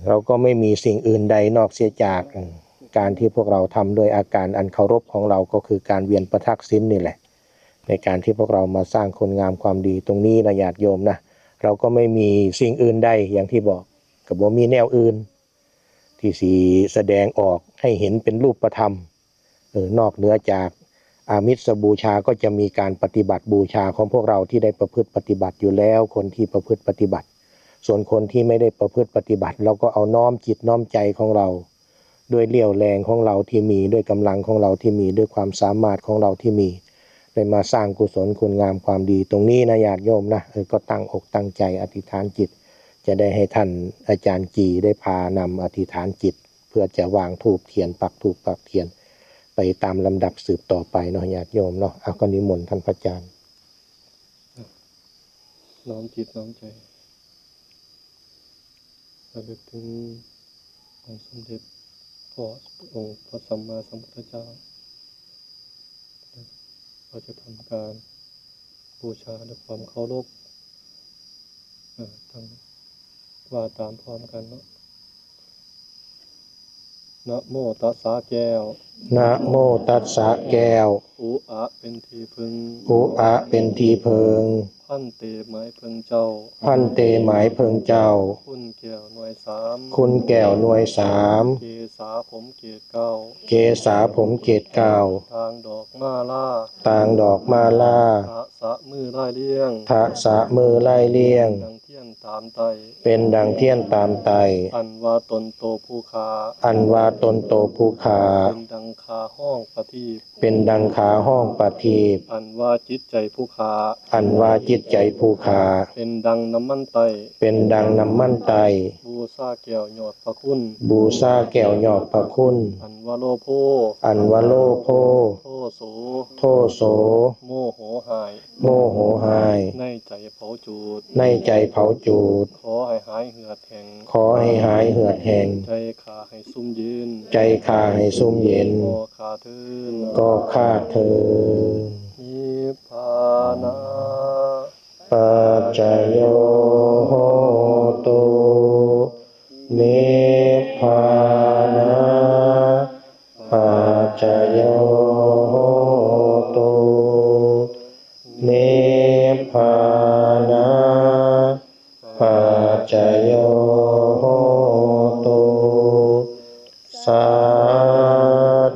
เราก็ไม่มีสิ่งอื่นใดนอกเสียจากการที่พวกเราทำโดยอาการอันเคารพของเราก็คือการเวียนประทักษิณนี่แหละในการที่พวกเรามาสร้างคุณงามความดีตรงนี้นะญาติโยมนะเราก็ไม่มีสิ่งอื่นใดอย่างที่บอกก็บ่มีแนวอื่นที่สิแสดงออกให้เห็นเป็นรูปธรรมนอกเหนือจากอามิสบูชาก็จะมีการปฏิบัติบูชาของพวกเราที่ได้ประพฤติปฏิบัติอยู่แล้วคนที่ประพฤติปฏิบัติส่วนคนที่ไม่ได้ประพฤติปฏิบัติเราก็เอาน้อมจิตน้อมใจของเราด้วยเรี่ยวแรงของเราที่มีด้วยกำลังของเราที่มีด้วยความสามารถของเราที่มีได้มาสร้างกุศลคุณงามความดีตรงนี้นะญาติโยมนะก็ตั้งอกตั้งใจอธิษฐานจิตจะได้ให้ท่านอาจารย์จีได้พานำอธิษฐานจิตเพื่อจะวางธูปเทียนปักธูปปักเทียนไปตามลำดับสืบต่อไปเนาะญาติโยมเนาะก็นิมนต์ท่านพระอาจารย์น้อมจิตน้อมใจระลึกถึงองค์สมเด็จพ่อองค์พระสัมมาสัมพุทธเจ้าเราจะทำการบูชาด้วยความเคารพทั้งว่าตามพร้อมกันเนาะนะโมตัสสะแก้วนะโมตัสสะแก้วอุอะเป็นที่พึงอุอะเป็นที่เพิงพันเตหมายพึงเจ้าพันเตหมายเพิงเจ้าคุณแก้วหน่วยสาม คุณแก้วหน่วยสามเกษาผมเกศเก้าเกษาผมเกศเก้าทางดอกมาล่าต่างดอกมาลาทะสะมือไล่เลี้ยงทะสะมือไล่เลี่ยงดังเทียนตามไตเป็นดังเทียนตามไตอันว่าตนโตผู้คาอันว่าตนโตผู้ขาเป็นดังคาห้องปฏิบเป็นดังขาห้องปทีปอันว่าจิตใจผู้คาอันว่าจิตใจผู้ขาเป็นดังน้ำมันไตเป็นดังน้ำมันไตบูชาแก้วยอดพระคุณบูชาแก้วยอดพระคุณอันว่าโลโภอันว่าโลโภโทโสโทโสโมโหหายโมโหหายในใจเผาจูดในใจเผาจูดขอให้หายเหือดแห่งขอให้หายเหือดแห้งใจขาให้ซุ่มยืนใจข้าให้ซุ่มเย็นก็ขาเทินก็ข้าเธอนิพพานาปัจจโยโหตุนิพพานะปัจจโยโหตุนิพพานะปัจจโยโหตุสา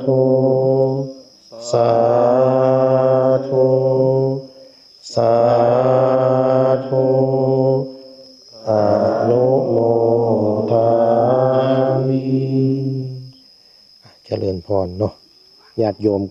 ธุสาธุสาธุอนุโมทามิเจริญพรเนาะญาติโยม